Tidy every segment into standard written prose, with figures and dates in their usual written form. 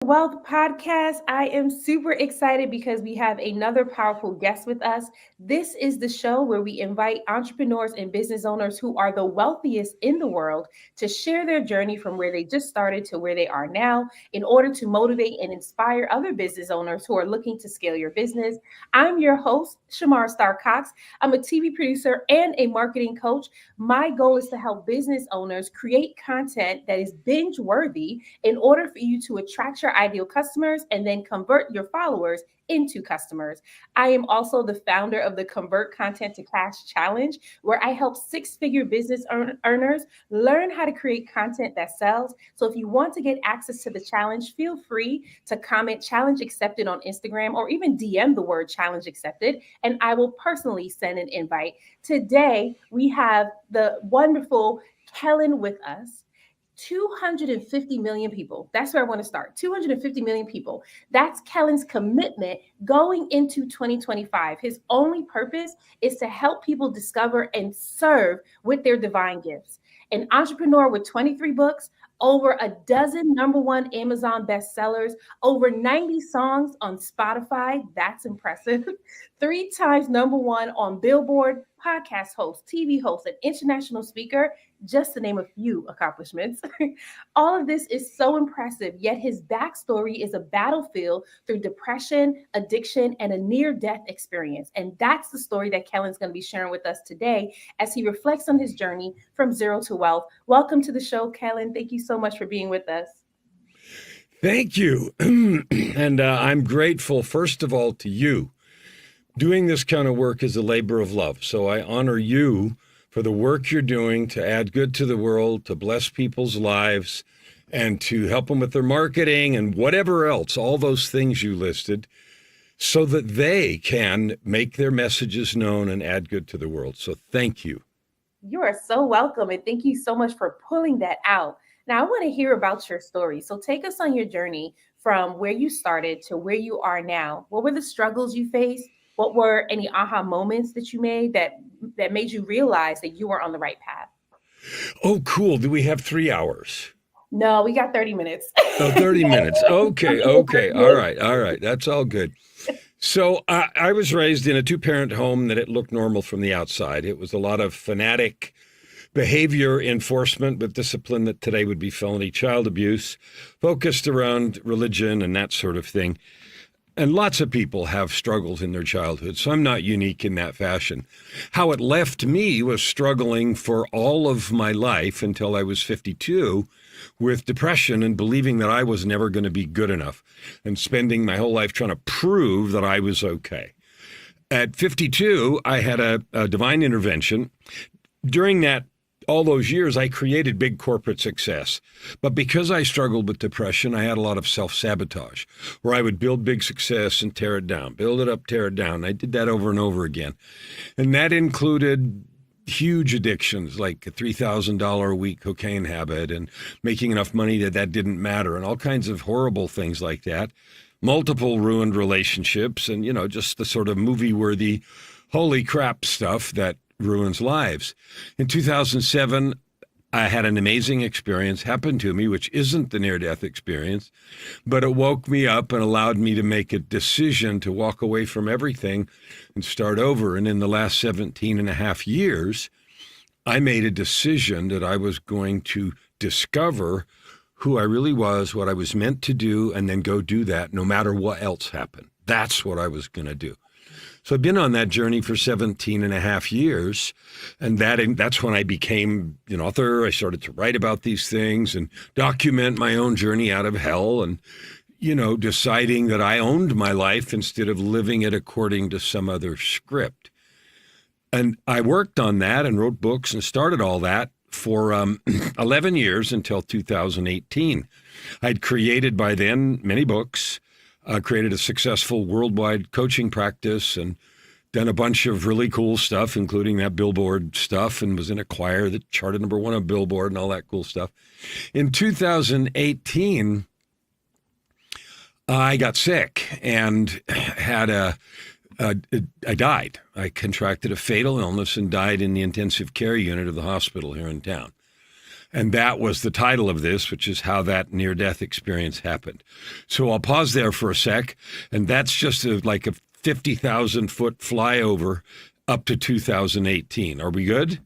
Wealth podcast. I am super excited because we have another powerful guest with us. This is the show where we invite entrepreneurs and business owners who are the wealthiest in the world to share their journey from where they just started to where they are now in order to motivate and inspire other business owners who are looking to scale your business. I'm your host, Shamar Star Cox. I'm a TV producer and a marketing coach. My goal is to help business owners create content that is binge worthy in order for you to attract your ideal customers and then convert your followers into customers. I am also the founder of the Convert Content to Cash Challenge, where I help six-figure business earners learn how to create content that sells. So if you want to get access to the challenge, feel free to comment challenge accepted on Instagram or even DM the word challenge accepted, and I will personally send an invite. Today, we have the wonderful Kellan with us. 250 million people. That's where I want to start. 250 million people. That's Kellan's commitment going into 2025. His only purpose is to help people discover and serve with their divine gifts. An entrepreneur with 23 books, over a dozen number one Amazon bestsellers, over 90 songs on Spotify. That's impressive. Three times number one on Billboard, podcast host, TV host, and international speaker, just to name a few accomplishments. All of this is so impressive, yet his backstory is a battlefield through depression, addiction, and a near-death experience. And that's the story that Kellan's going to be sharing with us today as he reflects on his journey from zero to wealth. Welcome to the show, Kellan. Thank you so much for being with us. Thank you. And I'm grateful, first of all, to you. Doing this kind of work is a labor of love. So I honor you for the work you're doing to add good to the world, to bless people's lives, and to help them with their marketing and whatever else, all those things you listed, so that they can make their messages known and add good to the world. So thank you. You are so welcome, and thank you so much for pulling that out. Now, I want to hear about your story. So take us on your journey from where you started to where you are now. What were the struggles you faced? What were any aha moments that you made that made you realize that you were on the right path? Oh, cool. Do we have 3 hours? No, we got 30 minutes. Oh, 30 minutes. Okay. All right. That's all good. So I was raised in a two-parent home that it looked normal from the outside. It was a lot of fanatic behavior enforcement with discipline that today would be felony child abuse, focused around religion and that sort of thing. And lots of people have struggles in their childhood, so I'm not unique in that fashion. How it left me was struggling for all of my life until I was 52 with depression and believing that I was never going to be good enough and spending my whole life trying to prove that I was okay. At 52, I had a divine intervention. During all those years, I created big corporate success. But because I struggled with depression, I had a lot of self-sabotage, where I would build big success and tear it down, build it up, tear it down. I did that over and over again. And that included huge addictions, like a $3,000 a week cocaine habit and making enough money that didn't matter, and all kinds of horrible things like that. Multiple ruined relationships and, just the sort of movie-worthy, holy crap stuff that ruins lives. In 2007, I had an amazing experience happen to me, which isn't the near-death experience, but it woke me up and allowed me to make a decision to walk away from everything and start over. And in the last 17 and a half years, I made a decision that I was going to discover who I really was, what I was meant to do, and then go do that no matter what else happened. That's what I was going to do. So I've been on that journey for 17 and a half years, and that's when I became an author. I started to write about these things and document my own journey out of hell and, deciding that I owned my life instead of living it according to some other script. And I worked on that and wrote books and started all that for 11 years until 2018. I'd created by then many books. Created a successful worldwide coaching practice and done a bunch of really cool stuff, including that Billboard stuff, and was in a choir that charted number one on Billboard and all that cool stuff. In 2018, I got sick and had I died. I contracted a fatal illness and died in the intensive care unit of the hospital here in town. And that was the title of this, which is how that near-death experience happened. So I'll pause there for a sec, and that's just like a 50,000-foot flyover up to 2018. Are we good?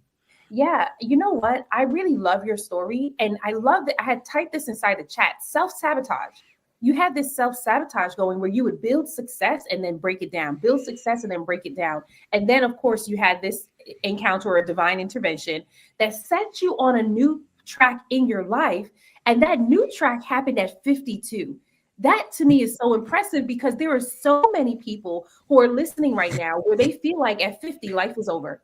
Yeah, you know what? I really love your story. And I love that I had typed this inside the chat, self-sabotage. You had this self-sabotage going where you would build success and then break it down, build success and then break it down. And then, of course, you had this encounter or divine intervention that set you on a new track in your life. And that new track happened at 52. That to me is so impressive because there are so many people who are listening right now where they feel like at 50, life is over.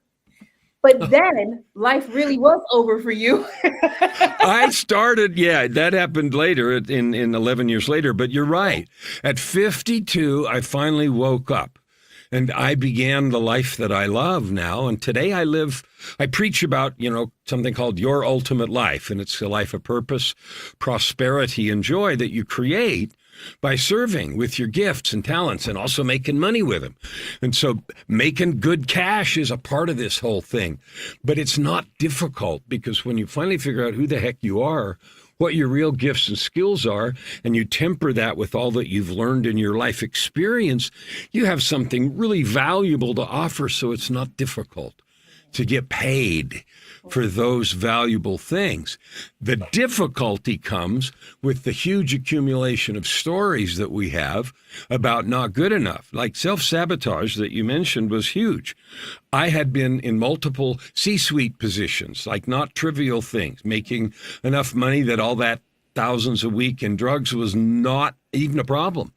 But then life really was over for you. I started, yeah, that happened later in 11 years later, but you're right. At 52, I finally woke up and I began the life that I love now. And today I preach about, something called your ultimate life. And it's a life of purpose, prosperity, and joy that you create by serving with your gifts and talents and also making money with them. And so making good cash is a part of this whole thing. But it's not difficult because when you finally figure out who the heck you are, what your real gifts and skills are, and you temper that with all that you've learned in your life experience, you have something really valuable to offer. So it's not difficult to get paid for those valuable things. The difficulty comes with the huge accumulation of stories that we have about not good enough. Like self-sabotage that you mentioned was huge. I had been in multiple C-suite positions, like not trivial things, making enough money that all that thousands a week in drugs was not even a problem.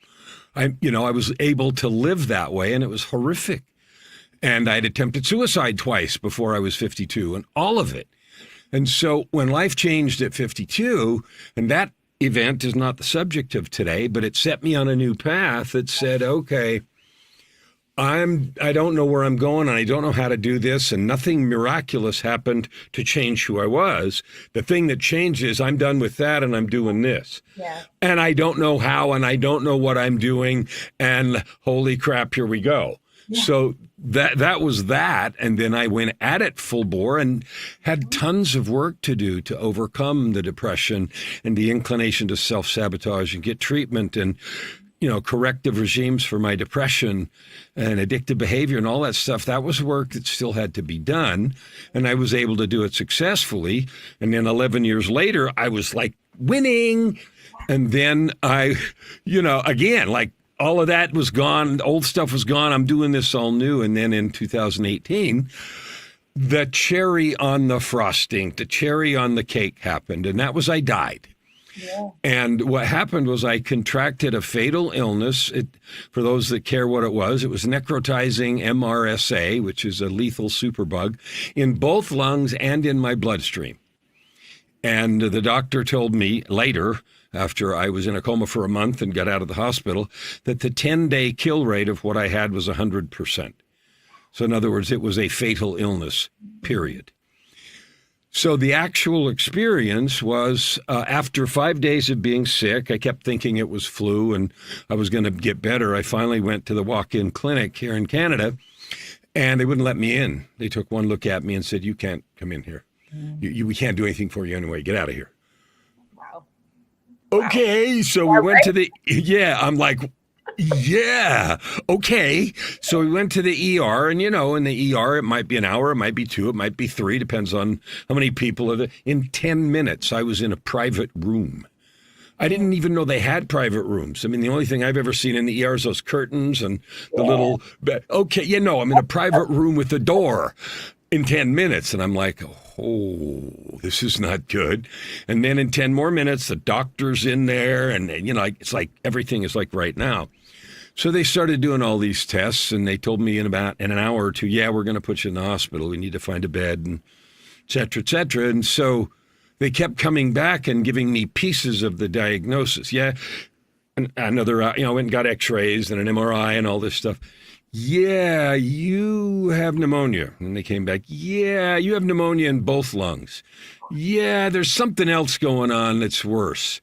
I was able to live that way, and it was horrific. And I'd attempted suicide twice before I was 52, and all of it. And so when life changed at 52, and that event is not the subject of today, but it set me on a new path that said, okay, I don't know where I'm going, and I don't know how to do this, and nothing miraculous happened to change who I was. The thing that changed is I'm done with that, and I'm doing this. Yeah. And I don't know how, and I don't know what I'm doing, and holy crap, here we go. Yeah. So that was that. And then I went at it full bore and had tons of work to do to overcome the depression and the inclination to self-sabotage and get treatment and, corrective regimes for my depression and addictive behavior and all that stuff. That was work that still had to be done. And I was able to do it successfully. And then 11 years later, I was like winning. And then I, again, like, all of that was gone. The old stuff was gone. I'm doing this all new. And then in 2018, the cherry on the frosting, the cherry on the cake happened. And that was I died. Yeah. And what happened was I contracted a fatal illness. For those that care what it was necrotizing MRSA, which is a lethal superbug, in both lungs and in my bloodstream. And the doctor told me later, after I was in a coma for a month and got out of the hospital, that the 10-day kill rate of what I had was 100%. So in other words, it was a fatal illness, period. So the actual experience was after 5 days of being sick, I kept thinking it was flu and I was going to get better. I finally went to the walk-in clinic here in Canada and they wouldn't let me in. They took one look at me and said, you can't come in here. We can't do anything for you anyway. Get out of here. Okay, so we went to I'm like, yeah, okay. So we went to the ER, and in the ER, it might be an hour, it might be 2, it might be 3, depends on how many people are there. In 10 minutes, I was in a private room. I didn't even know they had private rooms. I mean, the only thing I've ever seen in the ER is those curtains and the little, I'm in a private room with a door in 10 minutes. And I'm like, oh, this is not good. And then in 10 more minutes, the doctor's in there. And, it's like everything is like right now. So they started doing all these tests. And they told me in an hour or two, we're going to put you in the hospital. We need to find a bed and et cetera, et cetera. And so they kept coming back and giving me pieces of the diagnosis. Yeah. And another, I went and got x-rays and an MRI and all this stuff. Yeah, you have pneumonia. And they came back, yeah, you have pneumonia in both lungs. Yeah, there's something else going on that's worse.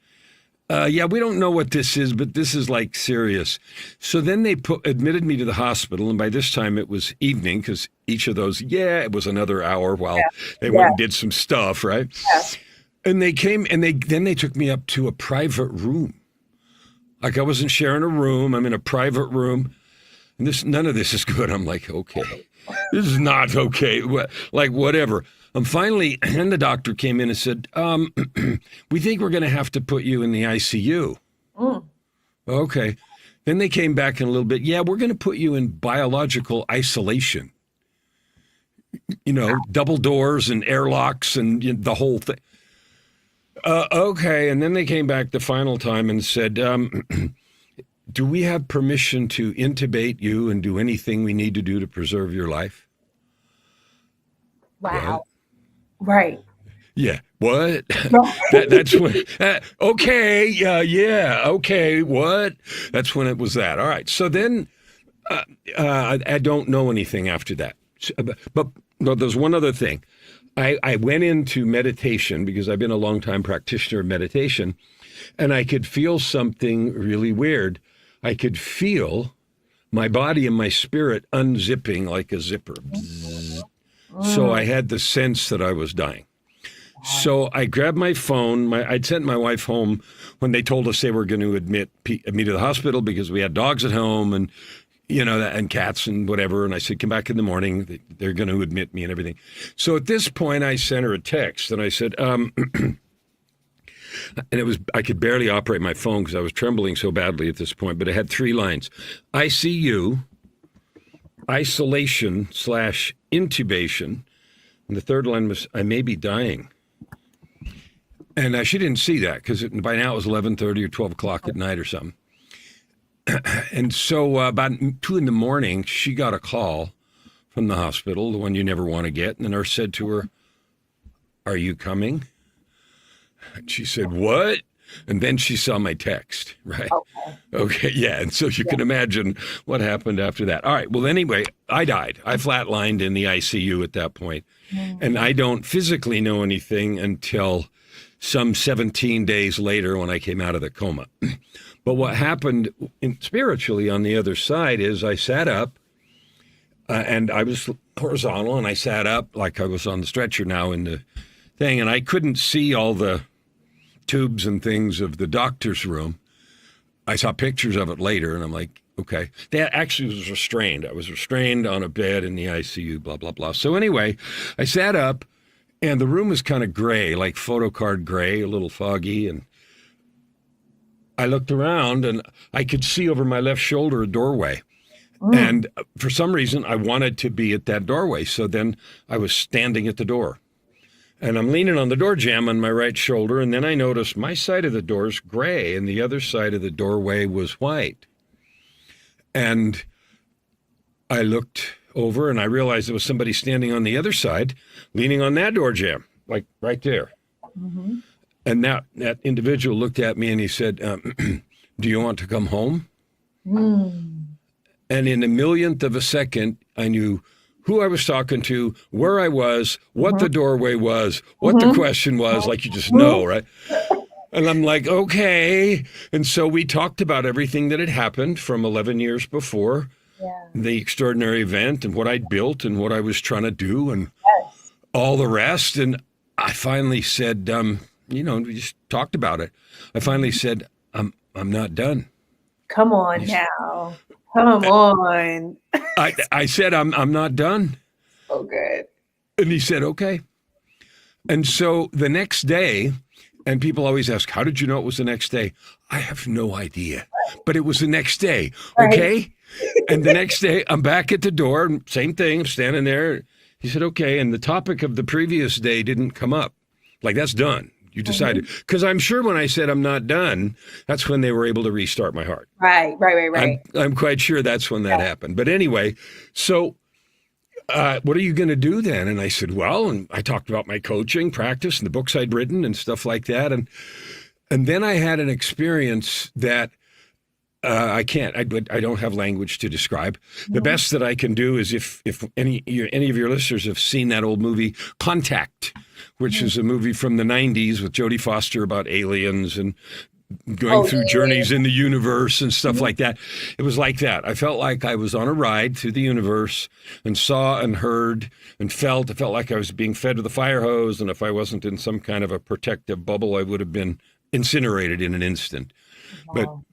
We don't know what this is, but this is like serious. So then they admitted me to the hospital. And by this time it was evening because each of those, it was another hour while they went and did some stuff, right? Yeah. And they came and they took me up to a private room. Like I wasn't sharing a room. I'm in a private room. And none of this is good. I'm like, okay, this is not okay. Like whatever. Finally, and the doctor came in and said, we think we're going to have to put you in the ICU. Mm. Okay. Then they came back in a little bit. Yeah, we're going to put you in biological isolation. Double doors and airlocks and the whole thing. Okay. And then they came back the final time and said, do we have permission to intubate you and do anything we need to do to preserve your life? Wow. Right. Yeah. What? That's when. Okay. Yeah. Okay. What? That's when it was that. All right. So then I don't know anything after that. But there's one other thing. I went into meditation because I've been a long-time practitioner of meditation, and I could feel something really weird. I could feel my body and my spirit unzipping like a zipper. So I had the sense that I was dying. So I grabbed my phone. I'd sent my wife home when they told us they were going to admit me to the hospital because we had dogs at home and, and cats and whatever. And I said, come back in the morning. They're going to admit me and everything. So at this point, I sent her a text and I said, and I could barely operate my phone because I was trembling so badly at this point, but it had 3 lines. ICU, isolation/intubation. And the third line was, I may be dying. And she didn't see that because by now it was 11:30 or 12 o'clock at night or something. And so about 2 in the morning, she got a call from the hospital, the one you never want to get. And the nurse said to her, are you coming? And she said, what? And then she saw my text, right? Okay, yeah. And so you can imagine what happened after that. All right. Well, anyway, I died. I flatlined in the ICU at that point. And I don't physically know anything until some 17 days later when I came out of the coma. But what happened spiritually on the other side is I sat up and I was horizontal and I sat up like I was on the stretcher now in the thing. And I couldn't see all the tubes and things of the doctor's room. I saw pictures of it later and I'm like, okay. That actually was restrained. I was restrained on a bed in the ICU, blah, blah, blah. So anyway, I sat up and the room was kind of gray, like photo card gray, a little foggy. And I looked around and I could see over my left shoulder a doorway. And for some reason, I wanted to be at that doorway. So then I was standing at the door. And I'm leaning on the door jamb on my right shoulder. And then I noticed my side of the door is gray and the other side of the doorway was white. And I looked over and I realized there was somebody standing on the other side, leaning on that door jamb, like right there. Mm-hmm. And that individual looked at me and he said, do you want to come home? And in a millionth of a second, I knew who I was talking to, where I was, what the doorway was, what the question was, like you just know, right? And I'm like, okay. And so we talked about everything that had happened from 11 years before, the extraordinary event and what I'd built and what I was trying to do and all the rest. And I finally said, we just talked about it. I finally said, I'm not done. Come on now. Come on. I said, I'm not done. Oh, good. And he said, okay. And so the next day, and people always ask, how did you know it was the next day? I have no idea, but it was the next day. Okay. Right. And the next day I'm back at the door, same thing, I'm standing there. He said, okay. And the topic of the previous day didn't come up. Like, that's done. You decided. Because I'm sure when I said I'm not done, that's when they were able to restart my heart. Right. I'm quite sure that's when that happened. But anyway, so what are you going to do then? And I said, well, and I talked about my coaching practice and the books I'd written and stuff like that. And then I had an experience that I don't have language to describe. The best that I can do is if any of your listeners have seen that old movie Contact, which is a movie from the 90s with Jodie Foster about aliens and going Oh, through yeah. journeys in the universe and stuff like that. It was like that. I felt like I was on a ride through the universe and saw and heard and felt. I felt like I was being fed with a fire hose. And if I wasn't in some kind of a protective bubble, I would have been incinerated in an instant. But Wow.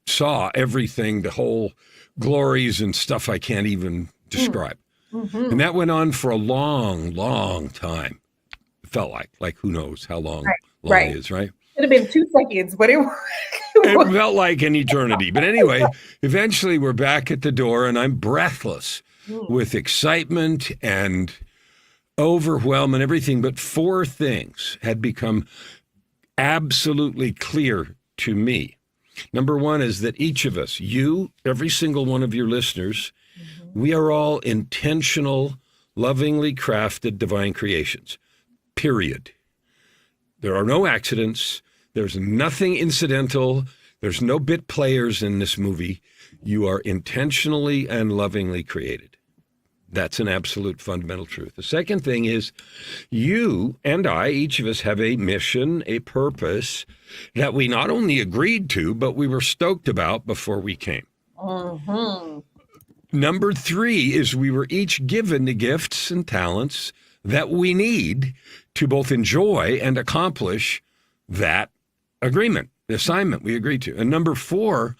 saw everything, the whole glories and stuff I can't even Mm. describe. And Mm-hmm. that went on for a long, long time. It felt like who knows how long Right. long Right. it is, right? Could have been 2 seconds, but it It was. felt like an eternity. But anyway, eventually we're back at the door and I'm breathless Mm. with excitement and overwhelm and everything. But four things had become absolutely clear to me. Number one is that each of us, you, every single one of your listeners, Mhm. we are all intentional, lovingly crafted divine creations, period. There are no accidents. There's nothing incidental. There's no bit players in this movie. You are intentionally and lovingly created. That's an absolute fundamental truth. The second thing is you and I, each of us, have a mission, a purpose that we not only agreed to, but we were stoked about before we came. Mhm. Number three is we were each given the gifts and talents that we need to both enjoy and accomplish that agreement, the assignment we agreed to. And number four,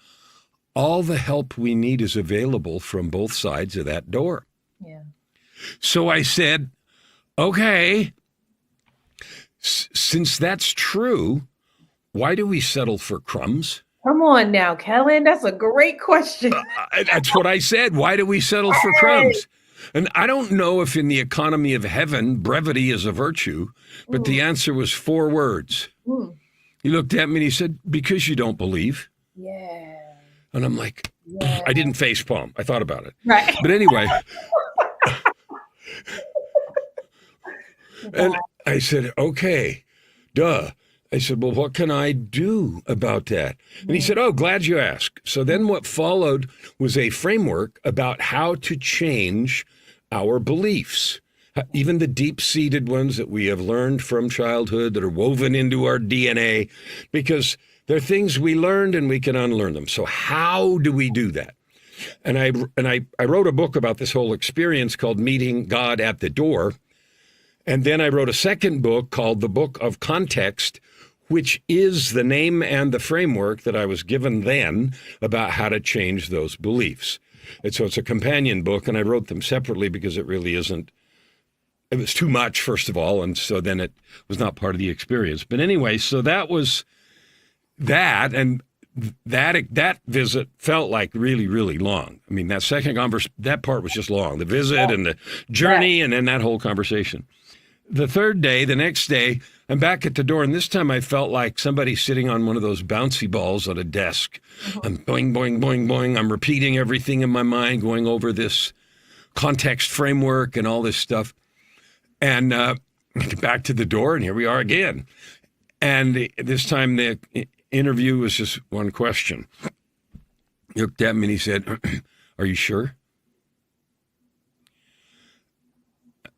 all the help we need is available from both sides of that door. Yeah. So I said, okay, since that's true, why do we settle for crumbs? Come on now, Kellan. That's a great question. That's what I said. Why do we settle for Hey. crumbs? And I don't know if in the economy of heaven, brevity is a virtue, but the Mm. answer was four words. Mm. He looked at me and he said, because you don't believe. Yeah. And I'm like, Yeah. I didn't face palm. I thought about it. Right. But anyway, and Wow. I said, okay, duh. I said, well, what can I do about that? And he said, oh, glad you asked. So then what followed was a framework about how to change our beliefs, even the deep-seated ones that we have learned from childhood that are woven into our DNA, because they're things we learned and we can unlearn them. So how do we do that? And I wrote a book about this whole experience called Meeting God at the Door. And then I wrote a second book called The Book of Context, which is the name and the framework that I was given then about how to change those beliefs. And so it's a companion book, and I wrote them separately because it really isn't, it was too much, first of all, and so then it was not part of the experience. But anyway, so that was that, and that visit felt like really, really long. I mean, that second conversation, that part was just long. The visit and the journey, and then that whole conversation. The third day, the next day, I'm back at the door, and this time I felt like somebody sitting on one of those bouncy balls on a desk. I'm boing, boing, boing, boing. I'm repeating everything in my mind, going over this context framework and all this stuff. And back to the door, and here we are again. And this time the interview was just one question. He looked at me and he said, are you sure?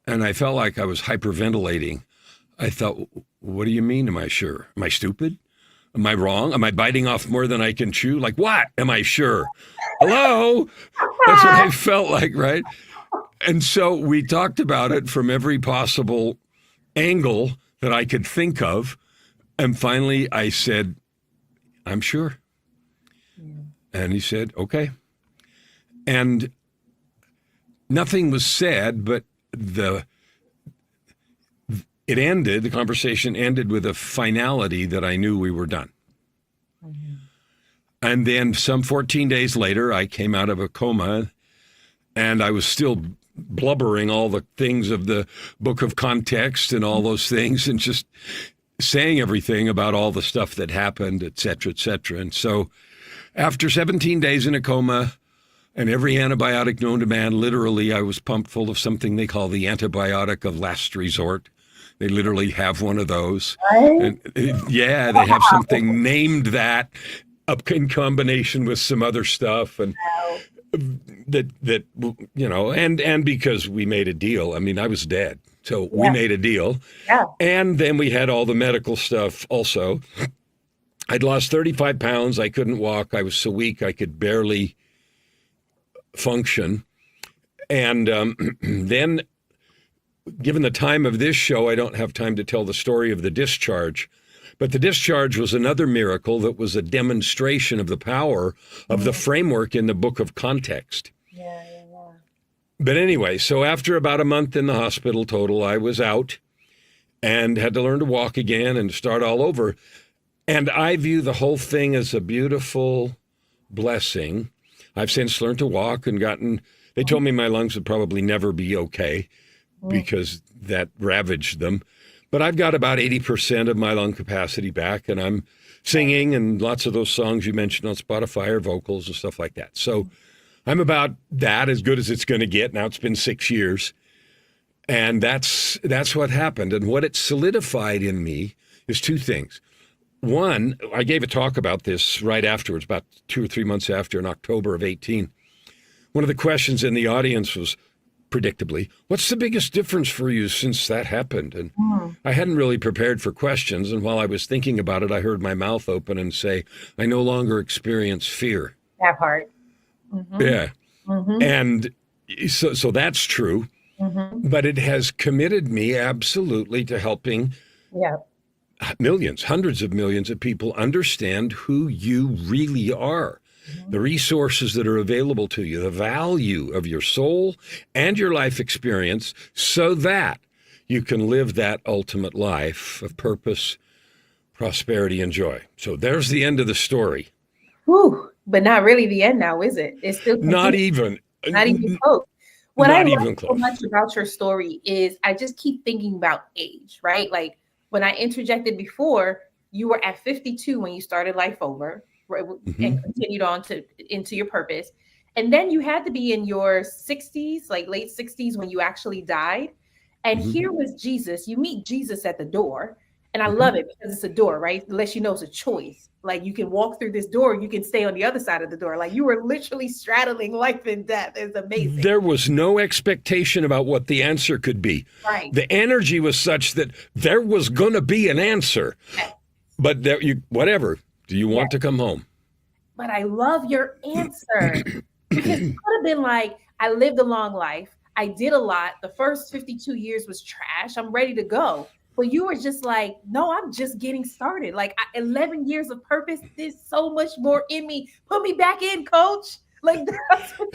And I felt like I was hyperventilating. I thought, what do you mean, am I sure? Am I stupid? Am I wrong? Am I biting off more than I can chew? Like, what? Am I sure? Hello? That's what I felt like, right? And so we talked about it from every possible angle that I could think of. And finally, I said, I'm sure. And he said, okay. And nothing was said, but the conversation ended with a finality that I knew we were done. Mm-hmm. And then some 14 days later, I came out of a coma and I was still blubbering all the things of the Book of Context and all those things and just saying everything about all the stuff that happened, et cetera, et cetera. And so after 17 days in a coma, and every antibiotic known to man, literally, I was pumped full of something they call the antibiotic of last resort. They literally have one of those. Right? And yeah, they have something named that up in combination with some other stuff. And that you know, and because we made a deal. I mean, I was dead. So we made a deal. Yeah. And then we had all the medical stuff also. I'd lost 35 pounds. I couldn't walk. I was so weak I could barely function. And then, given the time of this show, I don't have time to tell the story of the discharge. But the discharge was another miracle that was a demonstration of the power of the framework in the book of context. Yeah. But anyway, so after about a month in the hospital total, I was out and had to learn to walk again and start all over. And I view the whole thing as a beautiful blessing. I've since learned to walk and they told me my lungs would probably never be okay because that ravaged them. But I've got about 80% of my lung capacity back, and I'm singing, and lots of those songs you mentioned on Spotify are vocals and stuff like that. So I'm about that, as good as it's going to get. Now it's been 6 years. And that's what happened. And what it solidified in me is two things. One, I gave a talk about this right afterwards, about 2 or 3 months after, in October of 18. One of the questions in the audience was, predictably, what's the biggest difference for you since that happened? And I hadn't really prepared for questions. And while I was thinking about it, I heard my mouth open and say, I no longer experience fear. That part. Yeah. And so that's true. But it has committed me absolutely to helping millions, hundreds of millions of people understand who you really are. The resources that are available to you, the value of your soul and your life experience, so that you can live that ultimate life of purpose, prosperity, and joy. So there's the end of the story. Whew, but not really the end now, is it? It's still not even close. What I love close. so much about your story is I just keep thinking about age, right? Like when I interjected before, you were at 52 when you started life over. And continued on into your purpose. And then you had to be in your 60s, like late 60s, when you actually died. And here was Jesus. You meet Jesus at the door. And I love it because it's a door, right? Unless you know it's a choice. Like you can walk through this door, you can stay on the other side of the door. Like you were literally straddling life and death. It's amazing. There was no expectation about what the answer could be. Right. The energy was such that there was going to be an answer. Yes. But whatever. Do you want to come home? But I love your answer because it could have been like, I lived a long life. I did a lot. The first 52 years was trash. I'm ready to go. But you were just like, no, I'm just getting started. Like 11 years of purpose. There's so much more in me. Put me back in, coach. Like that's what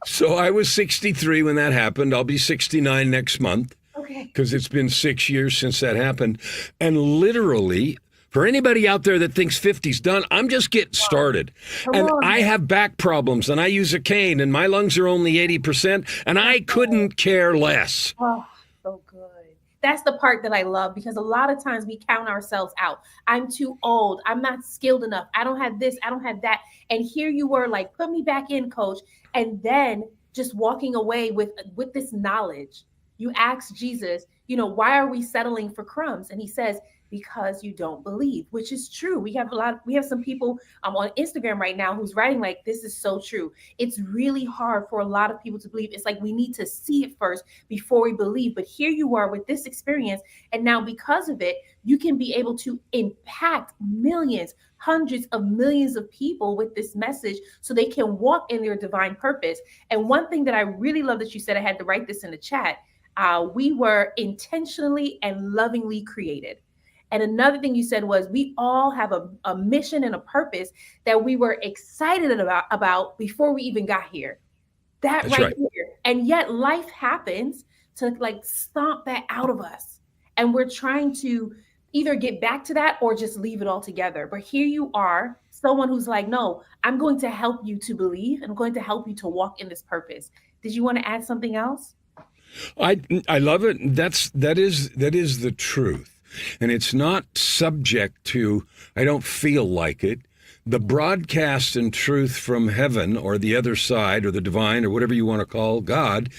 So I was 63 when that happened. I'll be 69 next month. Okay. Because it's been 6 years since that happened. And literally, for anybody out there that thinks 50's done, I'm just getting started. And I have back problems, and I use a cane, and my lungs are only 80%, and I couldn't care less. Oh, so good. That's the part that I love, because a lot of times we count ourselves out. I'm too old. I'm not skilled enough. I don't have this. I don't have that. And here you were like, put me back in, coach. And then just walking away with this knowledge. You ask Jesus, why are we settling for crumbs? And he says, because you don't believe, which is true. We have some people on Instagram right now who's writing like, this is so true. It's really hard for a lot of people to believe. It's like we need to see it first before we believe. But here you are with this experience. And now because of it, you can be able to impact millions, hundreds of millions of people with this message so they can walk in their divine purpose. And one thing that I really love that you said, I had to write this in the chat, we were intentionally and lovingly created. And another thing you said was we all have a mission and a purpose that we were excited about before we even got here. That's right here. And yet life happens to like stomp that out of us. And we're trying to either get back to that or just leave it all together. But here you are, someone who's like, no, I'm going to help you to believe. And I'm going to help you to walk in this purpose. Did you want to add something else? I love it. That is the truth. And it's not subject to, I don't feel like it. The broadcast and truth from heaven or the other side or the divine or whatever you want to call God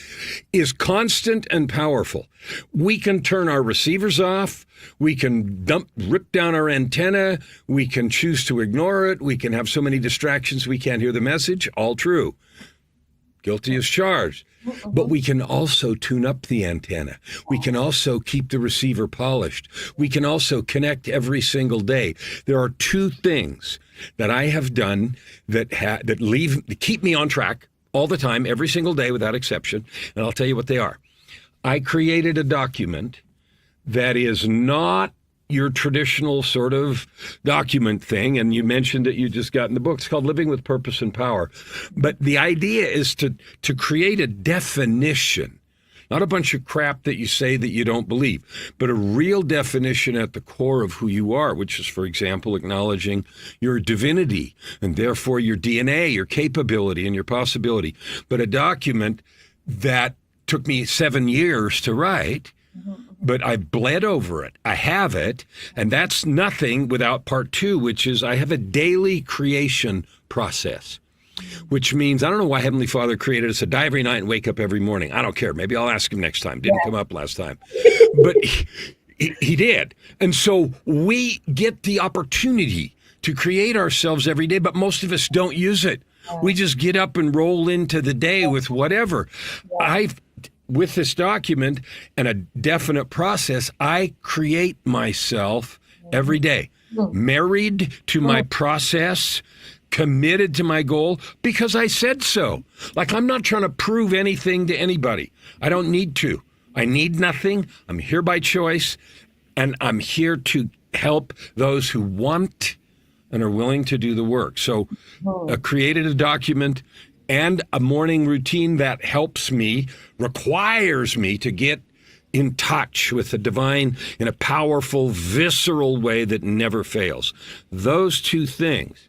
is constant and powerful. We can turn our receivers off. We can rip down our antenna. We can choose to ignore it. We can have so many distractions we can't hear the message. All true. guilty as charged. But we can also tune up the antenna. We can also keep the receiver polished. We can also connect every single day. There are two things that I have done that keep me on track all the time, every single day without exception. And I'll tell you what they are. I created a document that is not your traditional sort of document thing. And you mentioned that you just got in the book. It's called Living with Purpose and Power. But the idea is to create a definition, not a bunch of crap that you say that you don't believe, but a real definition at the core of who you are, which is, for example, acknowledging your divinity and therefore your DNA, your capability and your possibility. But a document that took me 7 years to write, but I bled over it. I have it. And that's nothing without part two, which is I have a daily creation process, which means I don't know why Heavenly Father created us to die every night and wake up every morning. I don't care. Maybe I'll ask him next time. Didn't come up last time. But he did. And so we get the opportunity to create ourselves every day, but most of us don't use it. We just get up and roll into the day with whatever. With this document and a definite process, I create myself every day, married to my process, committed to my goal because I said so. Like, I'm not trying to prove anything to anybody. I don't need to. I need nothing. I'm here by choice, and I'm here to help those who want and are willing to do the work. So I created a document and a morning routine that helps me, requires me to get in touch with the divine in a powerful, visceral way that never fails. Those two things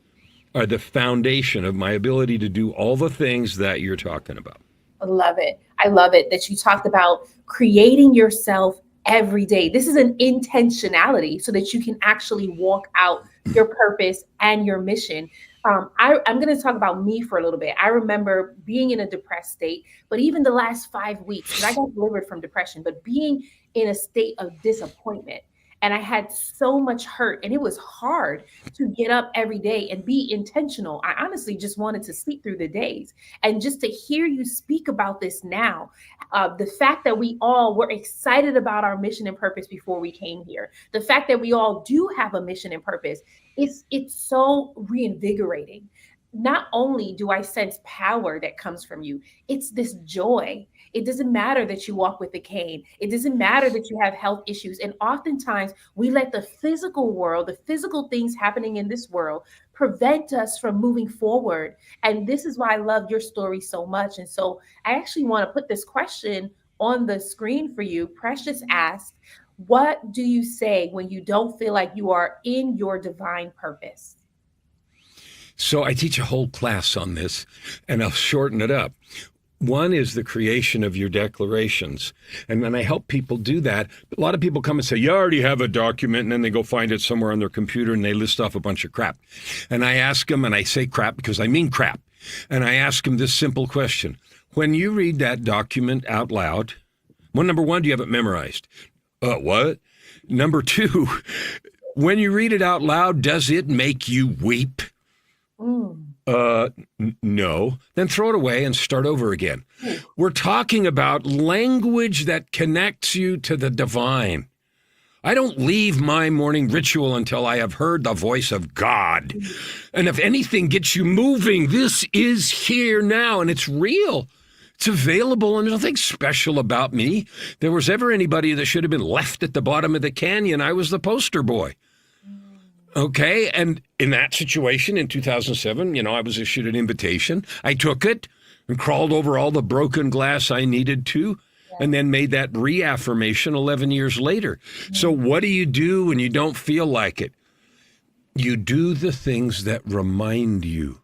are the foundation of my ability to do all the things that you're talking about. I love it. I love it that you talked about creating yourself every day. This is an intentionality so that you can actually walk out your purpose and your mission. I'm going to talk about me for a little bit. I remember being in a depressed state, but even the last 5 weeks, because I got delivered from depression, but being in a state of disappointment. And I had so much hurt, and it was hard to get up every day and be intentional. I honestly just wanted to sleep through the days. And just to hear you speak about this now, the fact that we all were excited about our mission and purpose before we came here, the fact that we all do have a mission and purpose, it's so reinvigorating. Not only do I sense power that comes from you, it's this joy. It doesn't matter that you walk with a cane. It doesn't matter that you have health issues. And oftentimes we let the physical world, the physical things happening in this world, prevent us from moving forward. And this is why I love your story so much. And so I actually want to put this question on the screen for you. Precious asked, what do you say when you don't feel like you are in your divine purpose? So I teach a whole class on this, and I'll shorten it up. One is the creation of your declarations. And when I help people do that, a lot of people come and say, you already have a document, and then they go find it somewhere on their computer and they list off a bunch of crap. And I ask them, and I say crap because I mean crap. And I ask them this simple question. When you read that document out loud, number one, do you have it memorized? What? Number two, when you read it out loud, does it make you weep? No. Then throw it away and start over again. We're talking about language that connects you to the divine. I don't leave my morning ritual until I have heard the voice of God. And if anything gets you moving, this is here now, and it's real. It's available, and there's nothing special about me. If there was ever anybody that should have been left at the bottom of the canyon, I was the poster boy. Okay, and in that situation in 2007, I was issued an invitation. I took it and crawled over all the broken glass I needed to, and then made that reaffirmation 11 years later. So what do you do when you don't feel like it? You do the things that remind you.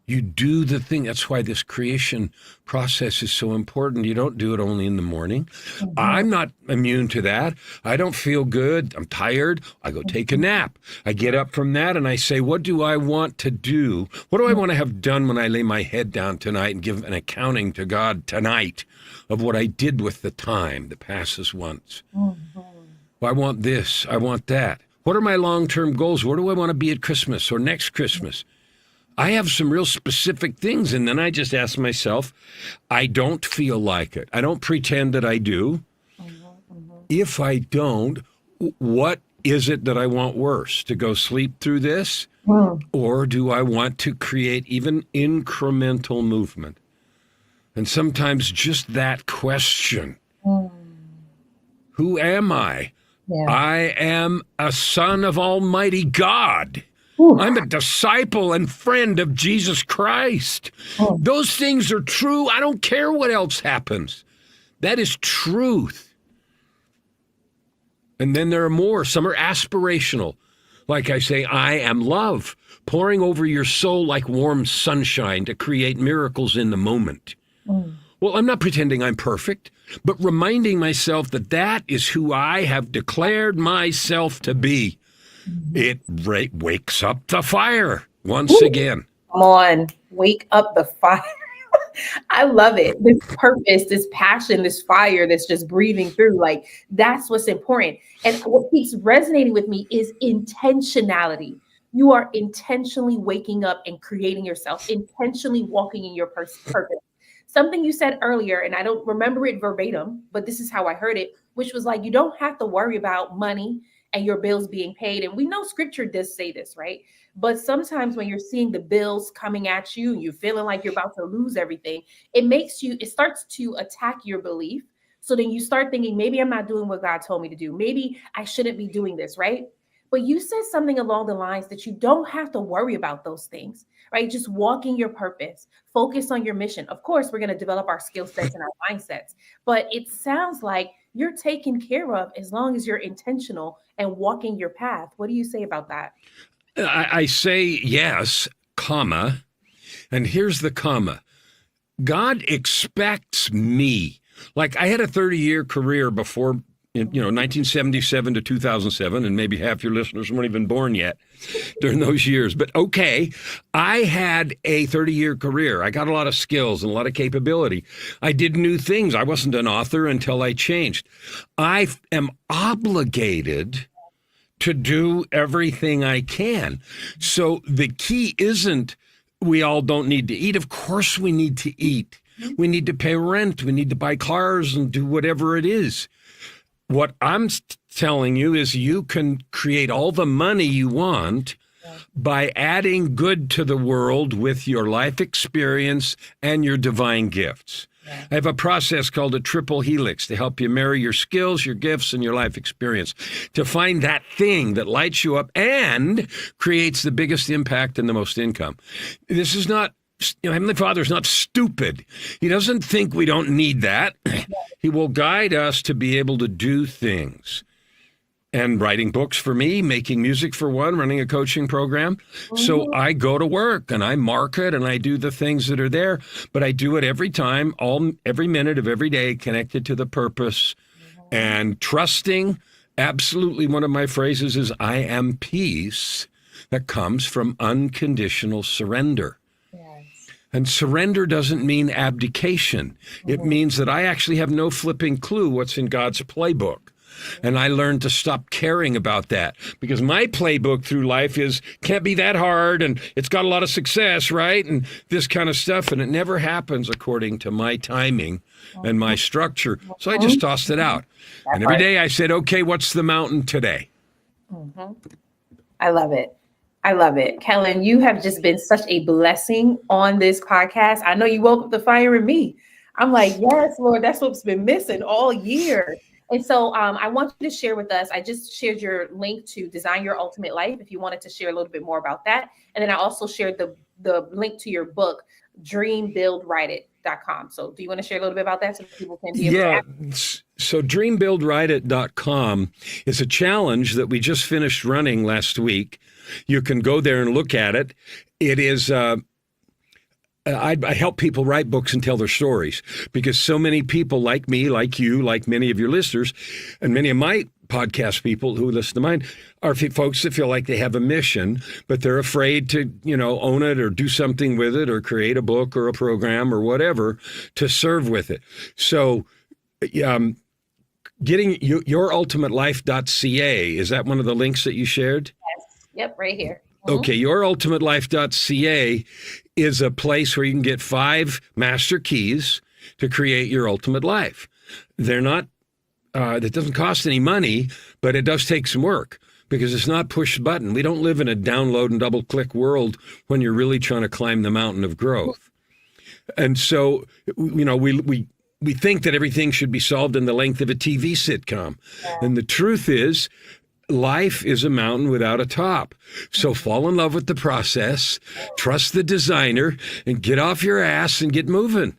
You do the thing. That's why this creation process is so important. You don't do it only in the morning. I'm not immune to that. I don't feel good. I'm tired. I go take a nap. I get up from that and I say, what do I want to do? What do I want to have done when I lay my head down tonight and give an accounting to God tonight of what I did with the time that passes once? Well, I want this. I want that. What are my long-term goals? Where do I want to be at Christmas or next Christmas? I have some real specific things. And then I just ask myself, I don't feel like it. I don't pretend that I do. If I don't, what is it that I want worse? To go sleep through this? Or do I want to create even incremental movement? And sometimes just that question, who am I? Yeah. I am a son of Almighty God. I'm a disciple and friend of Jesus Christ. Those things are true. I don't care what else happens. That is truth. And then there are more. Some are aspirational. Like I say, I am love, pouring over your soul like warm sunshine to create miracles in the moment. Well, I'm not pretending I'm perfect, but reminding myself that that is who I have declared myself to be. It wakes up the fire once again. Come on, wake up the fire. I love it. This purpose, this passion, this fire that's just breathing through, like that's what's important. And what keeps resonating with me is intentionality. You are intentionally waking up and creating yourself, intentionally walking in your purpose. Something you said earlier, and I don't remember it verbatim, but this is how I heard it, which was like, you don't have to worry about money and your bills being paid. And we know scripture does say this, right? But sometimes when you're seeing the bills coming at you and you're feeling like you're about to lose everything, it starts to attack your belief. So then you start thinking, maybe I'm not doing what God told me to do. Maybe I shouldn't be doing this, right? But you said something along the lines that you don't have to worry about those things, right? Just walking your purpose, focus on your mission. Of course, we're going to develop our skill sets and our mindsets, but it sounds like you're taken care of as long as you're intentional and walking your path. What do you say about that? I say yes, comma, and here's the comma. God expects me. Like I had a 30-year career before, 1977 to 2007, and maybe half your listeners weren't even born yet during those years. But okay, I had a 30-year career. I got a lot of skills and a lot of capability. I did new things. I wasn't an author until I changed. I am obligated to do everything I can. So the key isn't we all don't need to eat. Of course we need to eat. We need to pay rent. We need to buy cars and do whatever it is. What I'm telling you is you can create all the money you want by adding good to the world with your life experience and your divine gifts. I have a process called a triple helix to help you marry your skills, your gifts, and your life experience to find that thing that lights you up and creates the biggest impact and the most income. This is not, Heavenly Father is not stupid. He doesn't think we don't need that. He will guide us to be able to do things. And writing books for me, making music for one, running a coaching program. So I go to work and I market and I do the things that are there, but I do it every time, every minute of every day, connected to the purpose and trusting. Absolutely, one of my phrases is, I am peace, that comes from unconditional surrender. And surrender doesn't mean abdication. It means that I actually have no flipping clue what's in God's playbook. And I learned to stop caring about that because my playbook through life can't be that hard and it's got a lot of success, right? And this kind of stuff. And it never happens according to my timing and my structure. So I just tossed it out. And every day I said, okay, what's the mountain today? I love it. I love it. Kellan, you have just been such a blessing on this podcast. I know you woke up the fire in me. I'm like, yes, Lord, that's what's been missing all year. And so I want you to share with us, I just shared your link to Design Your Ultimate Life, if you wanted to share a little bit more about that. And then I also shared the link to your book, dreambuildwriteit.com. So do you want to share a little bit about that so people can be able to So dreambuildwriteit.com is a challenge that we just finished running last week. You can go there and look at it. It is... I help people write books and tell their stories because so many people like me, like you, like many of your listeners, and many of my podcast people who listen to mine are folks that feel like they have a mission, but they're afraid to, own it or do something with it or create a book or a program or whatever to serve with it. So getting yourultimatelife.ca, is that one of the links that you shared? Yes. Yep, right here. Mhm. Okay, yourultimatelife.ca is a place where you can get 5 master keys to create your ultimate life. They're not, that doesn't cost any money, but it does take some work because it's not push button. We don't live in a download and double click world when you're really trying to climb the mountain of growth. And so, we think that everything should be solved in the length of a TV sitcom. Yeah. And the truth is, life is a mountain without a top. So fall in love with the process, trust the designer, and get off your ass and get moving.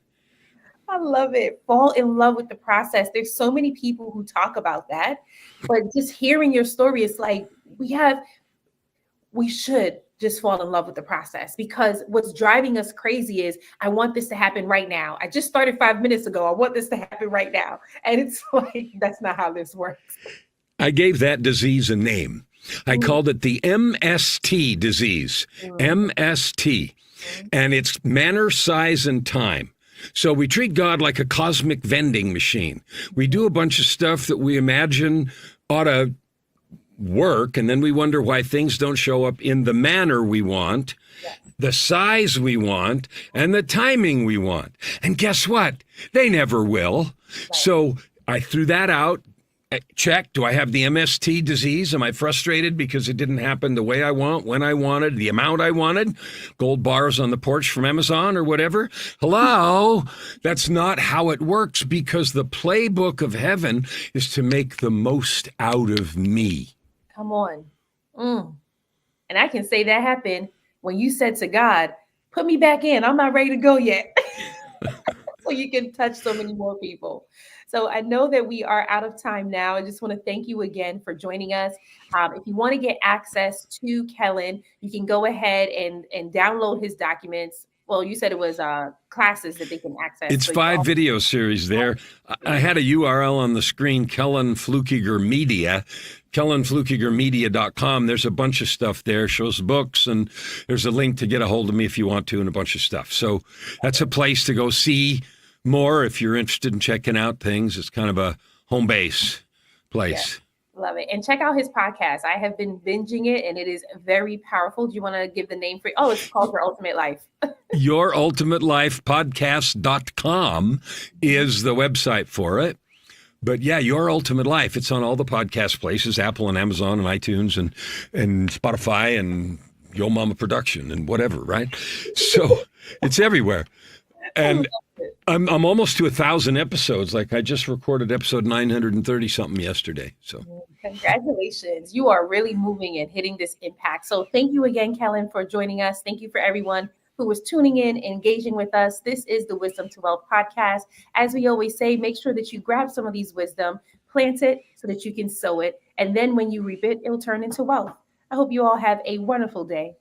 I love it. Fall in love with the process. There's so many people who talk about that, but just hearing your story, it's like we should just fall in love with the process, because what's driving us crazy is I want this to happen right now. I just started 5 minutes ago. I want this to happen right now. And it's like, that's not how this works. I gave that disease a name. I called it the MST disease, MST, and it's manner, size, and time. So we treat God like a cosmic vending machine. We do a bunch of stuff that we imagine ought to work, and then we wonder why things don't show up in the manner we want, the size we want, and the timing we want. And guess what? They never will. So I threw that out. Check. Do I have the MST disease? Am I frustrated because it didn't happen the way I want, when I wanted, the amount I wanted? Gold bars on the porch from Amazon or whatever? Hello? That's not how it works, because the playbook of heaven is to make the most out of me. Come on. And I can say that happened when you said to God, put me back in. I'm not ready to go yet. So you can touch so many more people. So I know that we are out of time now. I just want to thank you again for joining us. If you want to get access to Kellan, you can go ahead and download his documents. Well, you said it was classes that they can access. It's So 5 video series there. I had a URL on the screen, Kellan Flukiger Media, kellanflukigermedia.com. There's a bunch of stuff there, shows books, and there's a link to get a hold of me if you want to, and a bunch of stuff. So that's a place to go see more if you're interested in checking out things. It's kind of a home base place. Yeah, love it. And check out his podcast. I have been binging it, and it is very powerful. Do you want to give the name for it? Oh, it's called Your Ultimate Life. YourUltimateLifePodcast.com is the website for it. But yeah, Your Ultimate Life, it's on all the podcast places, Apple and Amazon and iTunes and Spotify and Yo Mama Production and whatever, right? So it's everywhere. And I'm almost to 1,000 episodes. Like I just recorded episode 930 something yesterday. So congratulations. You are really moving and hitting this impact. So thank you again, Kellan, for joining us. Thank you for everyone who was tuning in, engaging with us. This is the Wisdom to Wealth podcast. As we always say, make sure that you grab some of these wisdom, plant it so that you can sow it. And then when you reap it, it'll turn into wealth. I hope you all have a wonderful day.